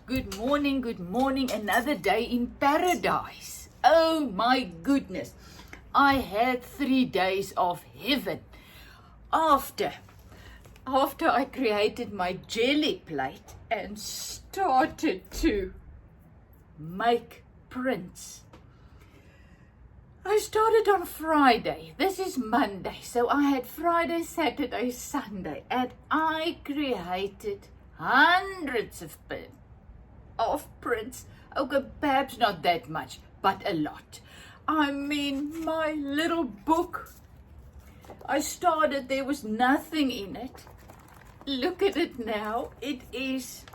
good morning, another day in paradise. Oh my goodness, I had 3 days of heaven after I created my Gelli Plate and started to make prints. I started on Friday. This is Monday, so I had Friday, Saturday, Sunday, and I created hundreds of prints. Okay, perhaps not that much, but a lot. I mean, my little book, I started, there was nothing in it. Look at it now. It is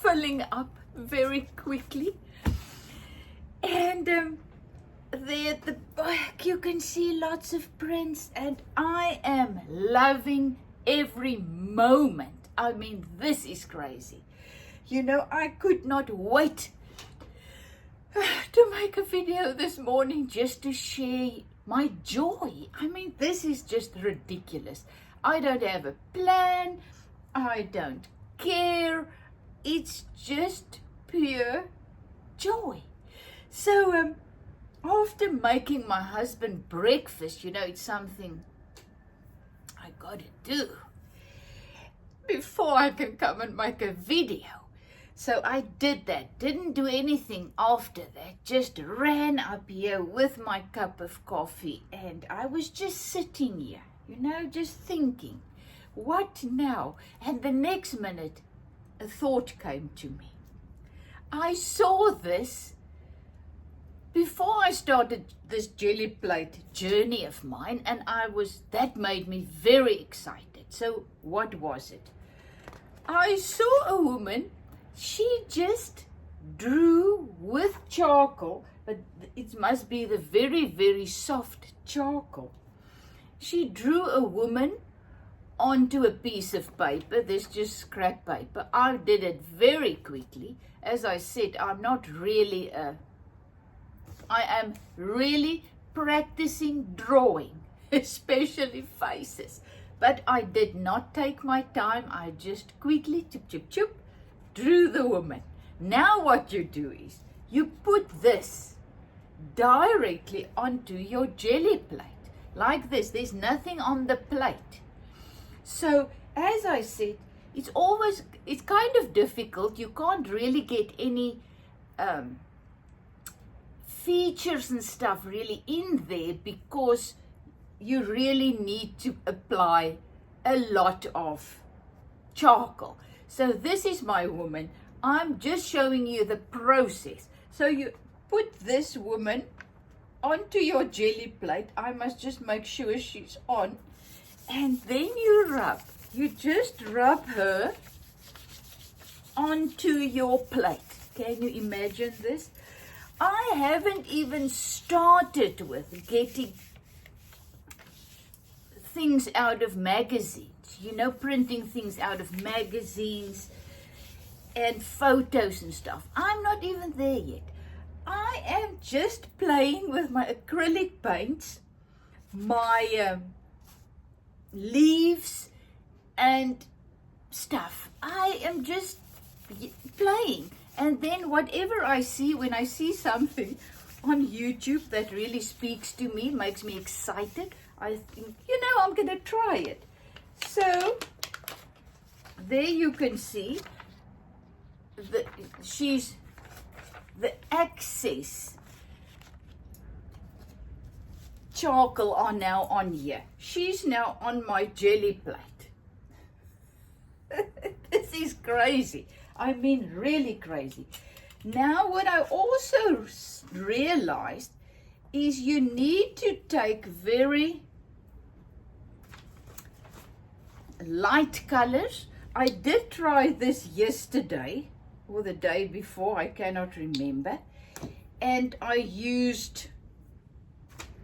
filling up very quickly. And there at the back you can see lots of prints, and I am loving every moment. I mean, this is crazy. You know, I could not wait to make a video this morning just to share my joy. I mean, this is just ridiculous. I don't have a plan. I don't care. It's just pure joy. So, after making my husband breakfast, you know, it's something I gotta do before I can come and make a video. So I did that, didn't do anything after that, just ran up here with my cup of coffee, and I was just sitting here, you know, just thinking, what now? And the next minute, a thought came to me. I saw this before I started this Gelli Plate journey of mine, and that made me very excited. So what was it? I saw a woman. She just drew with charcoal, but it must be the very, very soft charcoal. She drew a woman onto a piece of paper. This just scrap paper. I did it very quickly. As I said, I am really practicing drawing, especially faces. But I did not take my time. I just quickly, chip, drew the woman. Now what you do is, you put this directly onto your Gelli Plate. Like this. There's nothing on the plate. So, as I said, it's kind of difficult. You can't really get any features and stuff really in there, because you really need to apply a lot of charcoal. So this is my woman. I'm just showing you the process. So you put this woman onto your Gelli Plate. I must just make sure she's on. And then you just rub her onto your plate. Can you imagine this? I haven't even started with getting things out of magazines, you know, printing things out of magazines and photos and stuff. I'm not even there yet. I am just playing with my acrylic paints, my leaves and stuff. I am just playing. And then whatever I see, when I see something on YouTube that really speaks to me, makes me excited, I think, you know, I'm going to try it. So, there you can see the excess charcoal are now on here. She's now on my Gelli Plate. This is crazy. I mean, really crazy. Now, what I also realized is you need to take very light colors. I did try this yesterday or the day before, I cannot remember, and I used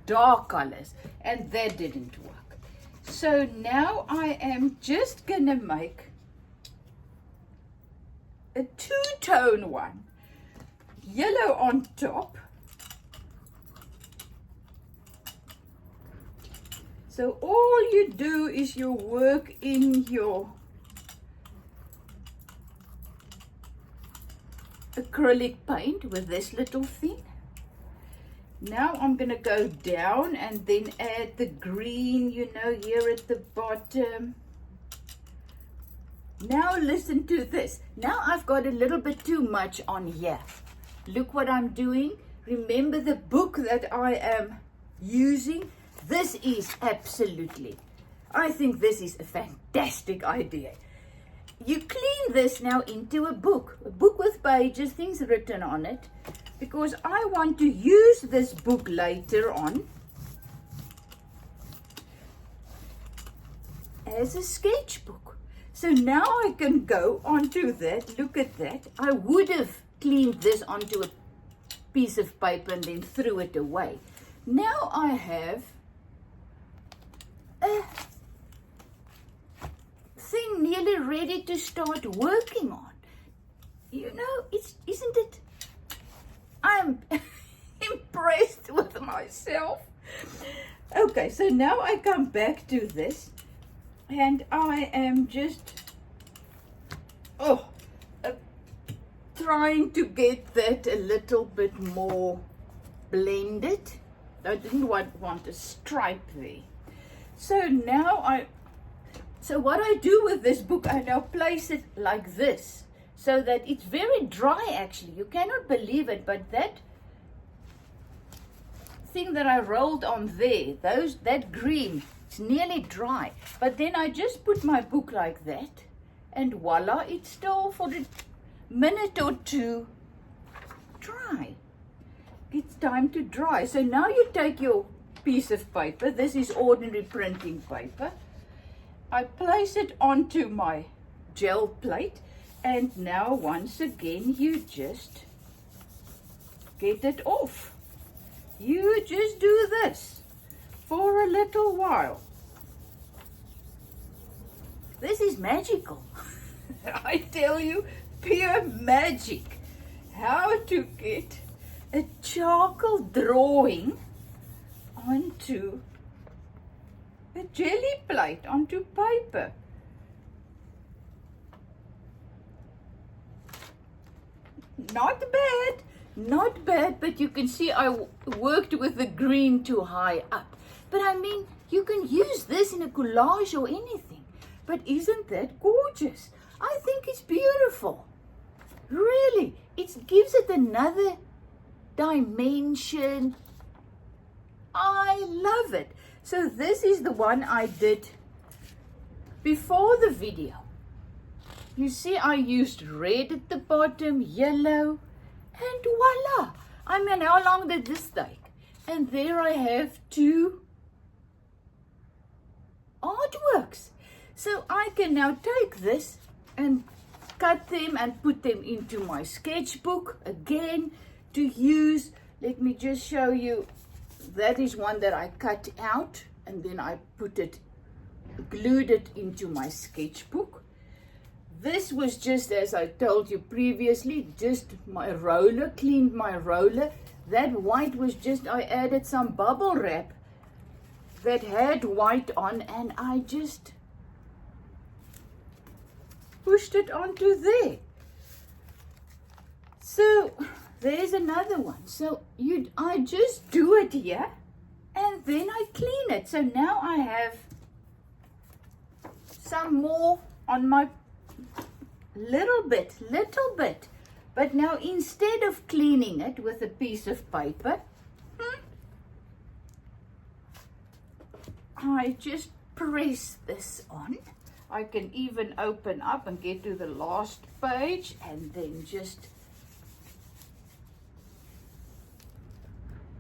dark colors, and that didn't work. So now I am just gonna make a two-tone one, yellow on top. So all you do is you work in your acrylic paint with this little thing. Now I'm going to go down and then add the green, you know, here at the bottom. Now listen to this. Now I've got a little bit too much on here. Look what I'm doing. Remember the book that I am using? This is absolutely, I think this is a fantastic idea. You clean this now into a book with pages, things written on it, because I want to use this book later on as a sketchbook. So now I can go onto that. Look at that. I would have cleaned this onto a piece of paper and then threw it away. Now I have a thing nearly ready to start working on. You know, isn't it? I'm impressed with myself. Okay, so now I come back to this and I am just trying to get that a little bit more blended. I didn't want a stripe there. So now so what I do with this book, I now place it like this so that it's very dry actually. You cannot believe it, but that thing that I rolled on there, that green, it's nearly dry. But then I just put my book like that and voila, it's still for a minute or two dry. It's time to dry. So now you take your piece of paper. This is ordinary printing paper. I place it onto my gel plate, and now once again you just get it off. You just do this for a little while. This is magical. I tell you, pure magic. How to get a charcoal drawing onto a jelly plate, onto paper. Not bad, but you can see I worked with the green too high up. But I mean, you can use this in a collage or anything. But isn't that gorgeous? I think it's beautiful. Really, it gives it another dimension. I love it. So this is the one I did before the video. You see, I used red at the bottom, yellow, and voila. I mean, how long did this take? And there I have two artworks. So I can now take this and cut them and put them into my sketchbook again to use. Let me just show you. That is one that I cut out and then I glued it into my sketchbook. This was just, as I told you previously, just my roller, cleaned my roller. That white was just, I added some bubble wrap that had white on and I just pushed it onto there. So there's another one. So I just do it here and then I clean it. So now I have some more on my little bit. But now instead of cleaning it with a piece of paper, I just press this on. I can even open up and get to the last page and then just,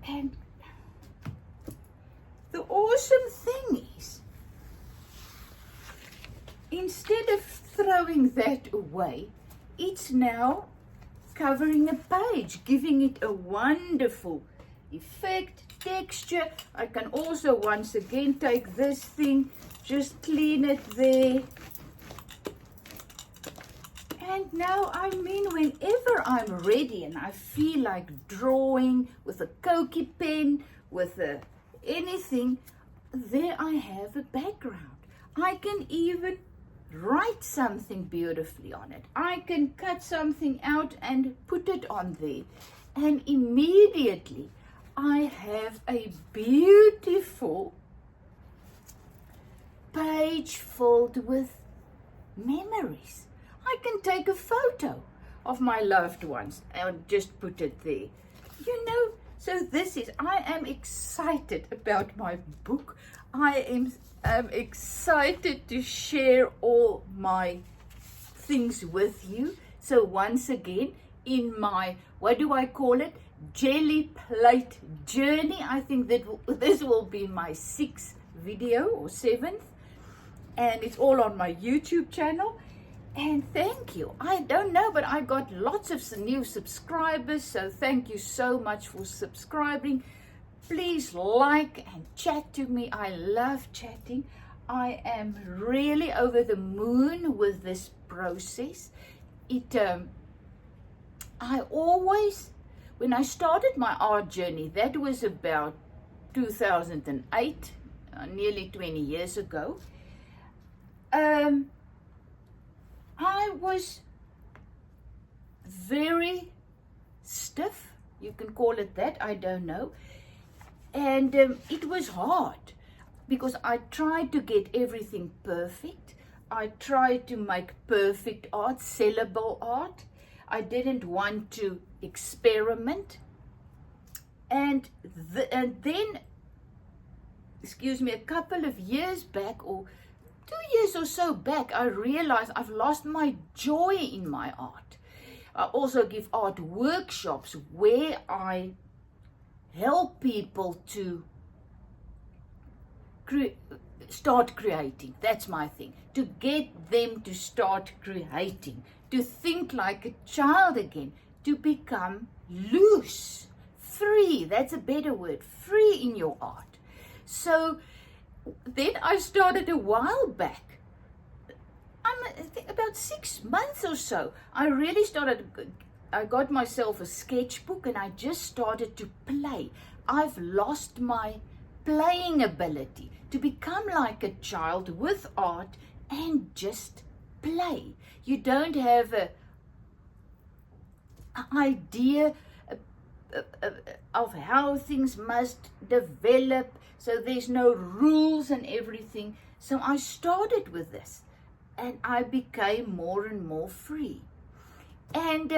and the awesome thing is, instead of throwing that away, it's now covering a page, giving it a wonderful effect, texture. I can also once again take this thing, just clean it there. And now, I mean, whenever I'm ready and I feel like drawing with a Koki pen, with anything, there I have a background. I can even write something beautifully on it. I can cut something out and put it on there. And immediately I have a beautiful page filled with memories. I can take a photo of my loved ones and just put it there. You know, so I am excited about my book. I am excited to share all my things with you. So once again, in my, what do I call it? Gelli Plate journey. I think that this will be my 6th video or 7th. And it's all on my YouTube channel. And thank you. I don't know, but I got lots of new subscribers. So thank you so much for subscribing. Please like and chat to me. I love chatting. I am really over the moon with this process. I always, when I started my art journey, that was about 2008, nearly 20 years ago. I was very stiff, you can call it that, I don't know. And it was hard because I tried to get everything perfect. I tried to make perfect art, sellable art. I didn't want to experiment. And then, excuse me, a couple of years back, or 2 years or so back, I realized I've lost my joy in my art. I also give art workshops where I help people to start creating. That's my thing. To get them to start creating, to think like a child again, to become loose, free. That's a better word, free in your art. So then I started a while back, I think about 6 months or so, I really started, I got myself a sketchbook and I just started to play. I've lost my playing ability to become like a child with art and just play. You don't have an idea of how things must develop, so there's no rules and everything. So I started with this and I became more and more free. And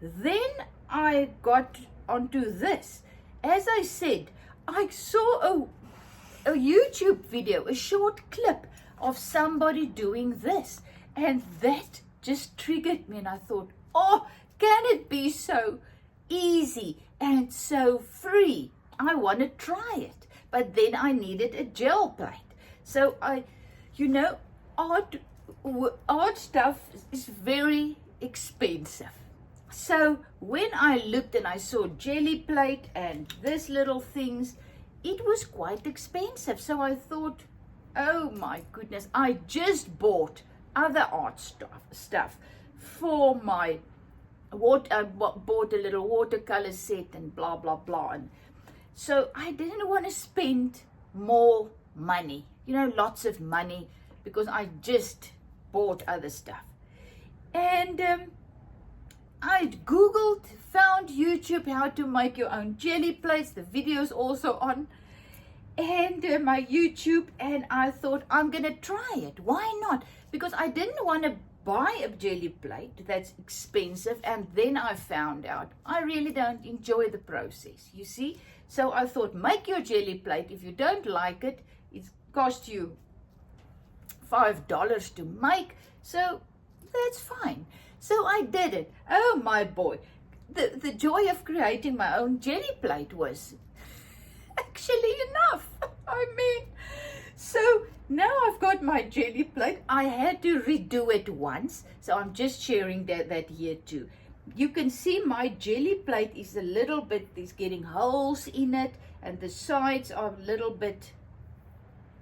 then I got onto this. As I said, I saw a YouTube video, a short clip of somebody doing this, and that just triggered me, and I thought, oh, can it be so easy and so free? I want to try it. But then I needed a gel plate. So art stuff is very expensive. So when I looked and I saw Gelli Plate and this little things, it was quite expensive. So I thought, oh my goodness, I just bought other art stuff for my I bought a little watercolor set and blah blah blah. And so I didn't want to spend more money, lots of money, because I just bought other stuff. And I googled, found YouTube how to make your own Gelli plates. The video's also on and my YouTube, and I thought, I'm gonna try it. Why not? Because I didn't want to buy a Gelli plate that's expensive, and then I found out I really don't enjoy the process, you see. So I thought, make your Gelli plate. If you don't like it, it costs you $5 to make, so that's fine. So I did it. Oh my boy, the joy of creating my own Gelli plate was actually enough. I mean, so now I've got my Gelli plate. I had to redo it once, so I'm just sharing that here too. You can see my Gelli plate is a little bit, it's getting holes in it, and the sides are a little bit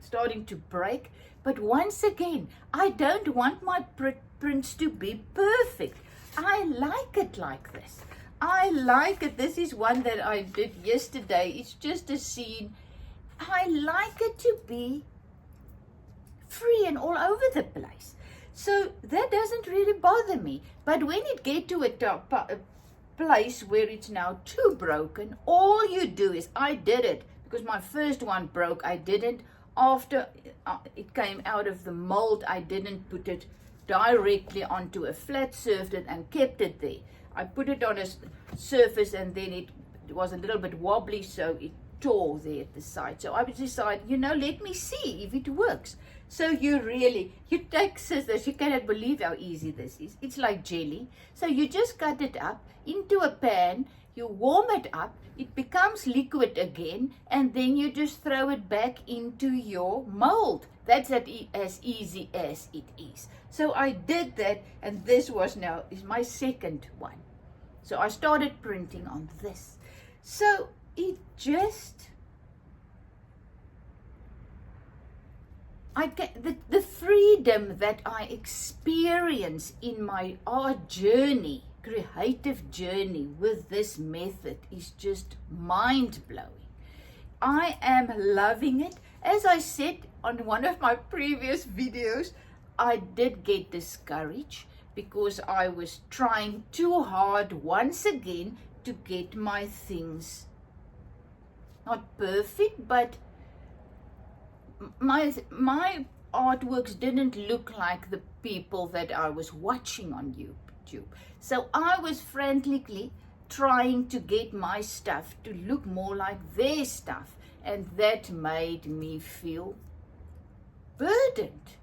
starting to break. But once again, I don't want my prints to be perfect. I like it like this. I like it. This is one that I did yesterday. It's just a scene. I like it to be free and all over the place. So that doesn't really bother me. But when it get to a place where it's now too broken, all you do is, I did it because my first one broke. I didn't, after it came out of the mold, I didn't put it directly onto a flat surface and kept it there. I put it on a surface and then it was a little bit wobbly, so it tore there at the side. So I decided, let me see if it works. So you take scissors, you cannot believe how easy this is. It's like jelly. So you just cut it up into a pan, you warm it up, it becomes liquid again, and then you just throw it back into your mold. That's as easy as it is. So I did that, and this is my second one. So I started printing on this. So it just, the freedom that I experience in my art journey, creative journey with this method is just mind-blowing. I am loving it. As I said on one of my previous videos, I did get discouraged because I was trying too hard once again to get my things not perfect, but my artworks didn't look like the people that I was watching on YouTube. So I was frantically trying to get my stuff to look more like their stuff, and that made me feel burdened.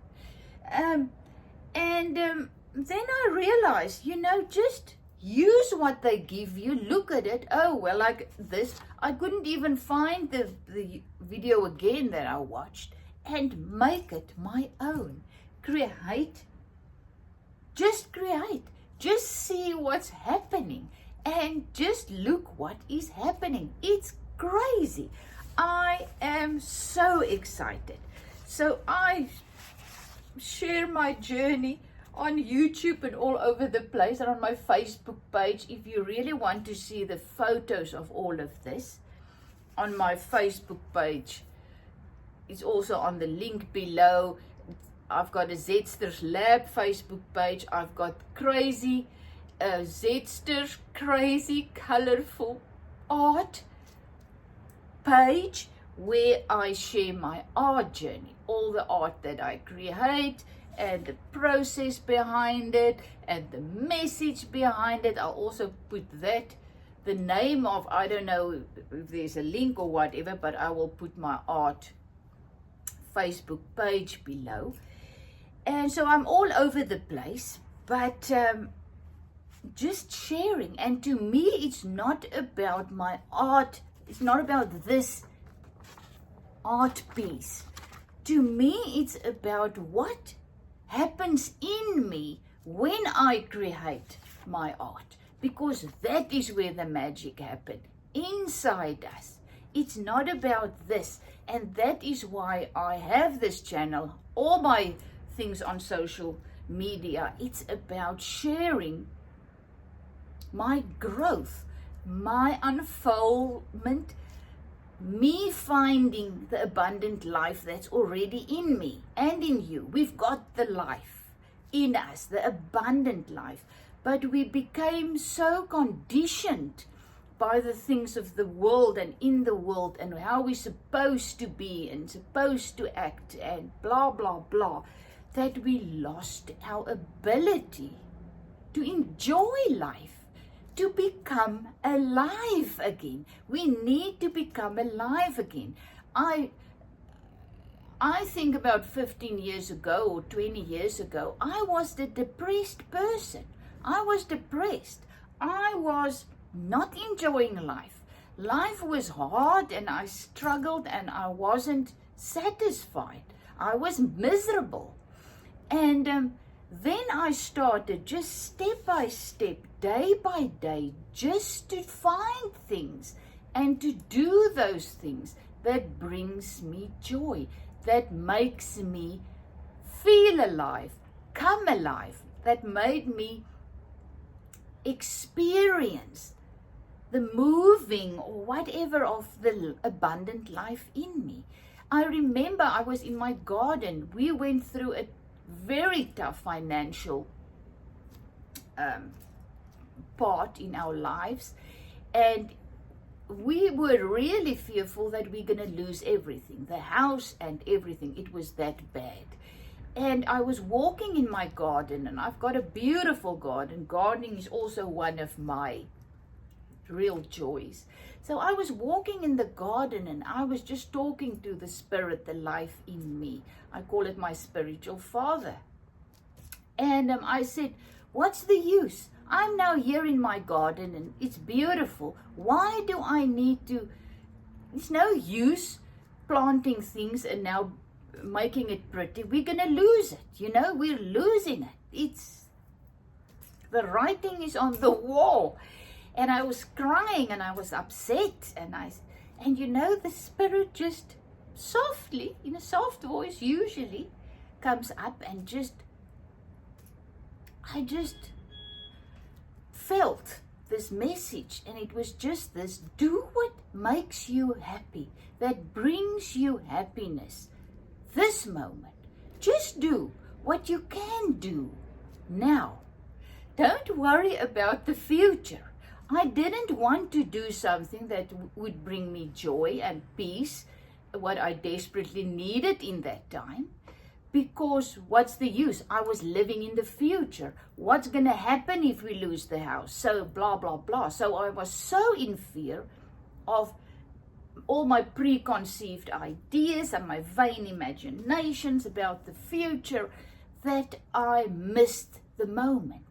Then I realized, just use what they give you, look at it. Oh, well, like this, I couldn't even find the video again that I watched, and make it my own. Just see what's happening, and just look what is happening. It's crazy. I am so excited. So I share my journey on YouTube and all over the place, and on my Facebook page. If you really want to see the photos of all of this, on my Facebook page, it's also on the link below. I've got a Zetster's Lab Facebook page. I've got Zetster's Crazy Colorful Art page, where I share my art journey, all the art that I create, and the process behind it, and the message behind it. I'll also put the name of, I don't know if there's a link or whatever, but I will put my art Facebook page below. And so I'm all over the place, but just sharing. And to me, it's not about my art. It's not about this art piece. To me, it's about what happens in me when I create my art, because that is where the magic happens, inside us. It's not about this, and that is why I have this channel, all my things on social media. It's about sharing my growth, my unfoldment, me finding the abundant life that's already in me and in you. We've got the life in us, the abundant life, but we became so conditioned by the things of the world and in the world, and how we're supposed to be and supposed to act and blah, blah, blah, that we lost our ability to enjoy life, to become alive again. We need to become alive again. I think about 15 years ago or 20 years ago, I was the depressed person. I was depressed. I was not enjoying life. Life was hard, and I struggled, and I wasn't satisfied. I was miserable. And then I started just step by step, day by day, just to find things and to do those things that brings me joy, that makes me feel alive, come alive, that made me experience the moving or whatever of the abundant life in me. I remember I was in my garden. We went through a very tough financial part in our lives, and we were really fearful that we're going to lose everything, the house and everything. It was that bad. And I was walking in my garden, and I've got a beautiful garden. Gardening is also one of my real joys. So I was walking in the garden, and I was just talking to the spirit, the life in me. I call it my spiritual father. And I said, what's the use? I'm now here in my garden, and it's beautiful. Why do I need to? There's no use planting things and now making it pretty. We're going to lose it. We're losing it. The writing is on the wall. And I was crying, and I was upset, and the spirit just softly, in a soft voice usually, comes up and I just felt this message, and it was just this: do what makes you happy, that brings you happiness. This moment, just do what you can do now. Don't worry about the future. I didn't want to do something that would bring me joy and peace, what I desperately needed in that time, because what's the use? I was living in the future. What's going to happen if we lose the house? So blah, blah, blah. So I was so in fear of all my preconceived ideas and my vain imaginations about the future that I missed the moment.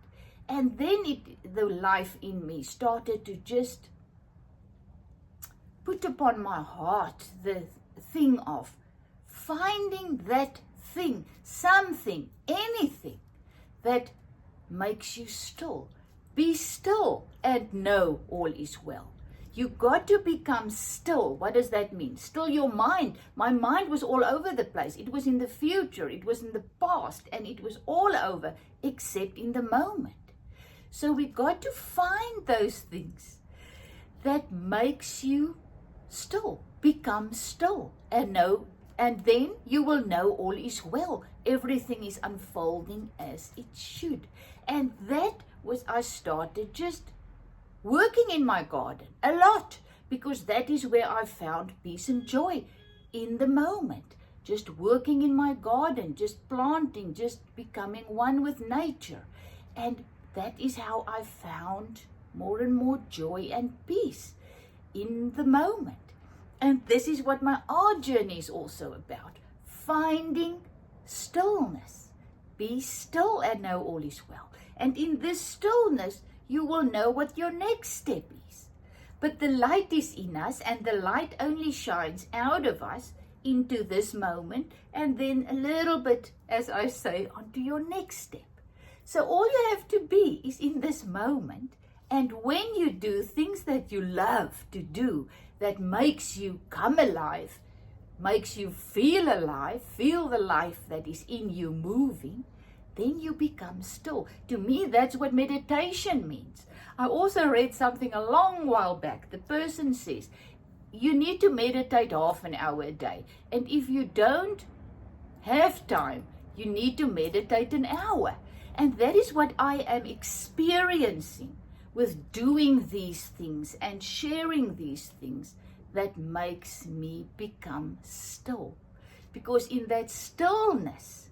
And then the life in me started to just put upon my heart the thing of finding that thing, something, anything that makes you still. Be still and know all is well. You got to become still. What does that mean? Still your mind. My mind was all over the place. It was in the future, it was in the past, and it was all over except in the moment. So we got to find those things that makes you still. Become still and know, and then you will know all is well. Everything is unfolding as it should. And that was, I started just working in my garden a lot, because that is where I found peace and joy in the moment. Just working in my garden, just planting, just becoming one with nature. And that is how I found more and more joy and peace in the moment. And this is what my art journey is also about. Finding stillness. Be still and know all is well. And in this stillness, you will know what your next step is. But the light is in us, and the light only shines out of us into this moment, and then a little bit, as I say, onto your next step. So all you have to be is in this moment, and when you do things that you love to do, that makes you come alive, makes you feel alive, feel the life that is in you moving, then you become still. To me, that's what meditation means. I also read something a long while back. The person says, you need to meditate half an hour a day. And if you don't have time, you need to meditate an hour. And that is what I am experiencing with doing these things and sharing these things, that makes me become still. Because in that stillness,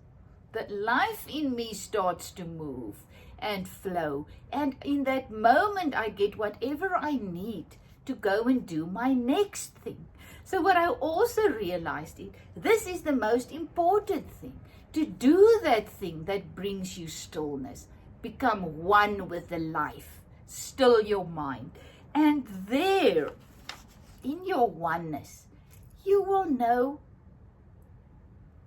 that life in me starts to move and flow. And in that moment, I get whatever I need to go and do my next thing. So what I also realized is, this is the most important thing. To do that thing that brings you stillness. Become one with the life. Still your mind. And there, in your oneness, you will know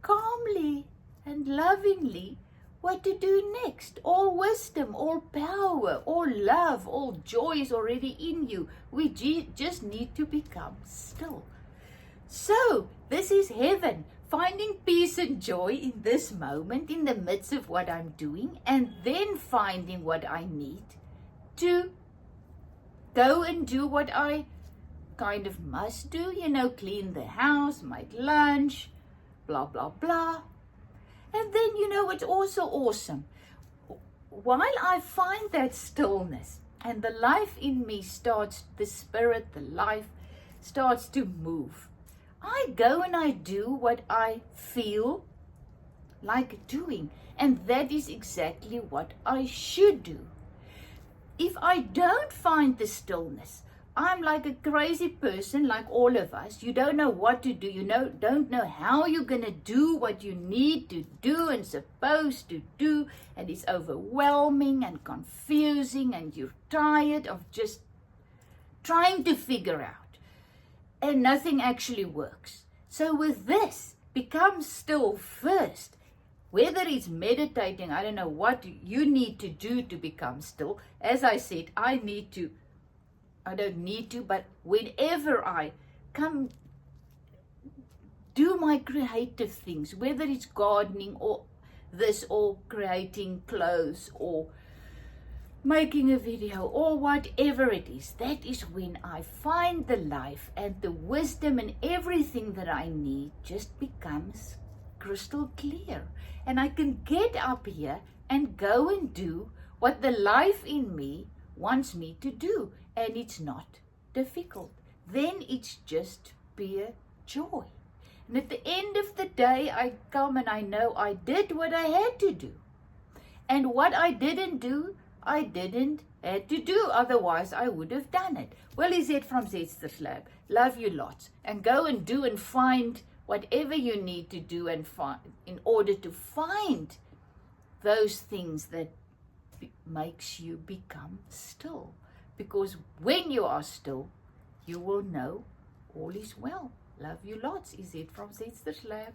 calmly and lovingly what to do next. All wisdom, all power, all love, all joy is already in you. We just need to become still. So, this is heaven. Finding peace and joy in this moment, in the midst of what I'm doing, and then finding what I need to go and do what I kind of must do, clean the house, make lunch, blah, blah, blah. And then, it's also awesome. While I find that stillness and the life in me the spirit, the life starts to move, I go and I do what I feel like doing. And that is exactly what I should do. If I don't find the stillness, I'm like a crazy person, like all of us. You don't know what to do. You don't know how you're going to do what you need to do and supposed to do. And it's overwhelming and confusing, and you're tired of just trying to figure out. And nothing actually works. So with this, become still first. Whether it's meditating, I don't know what you need to do to become still. As I said, I don't need to, but whenever I come do my creative things, whether it's gardening or this, or creating clothes, or making a video, or whatever it is, that is when I find the life and the wisdom, and everything that I need just becomes crystal clear. And I can get up here and go and do what the life in me wants me to do. And it's not difficult. Then it's just pure joy. And at the end of the day, I come and I know I did what I had to do. And what I didn't do, I didn't have to do. Otherwise, I would have done it. Well, is it from Zetster's Lab. Love you lots. And go and do and find whatever you need to do and find in order to find those things that makes you become still. Because when you are still, you will know all is well. Love you lots. Is it from Zetster's Lab.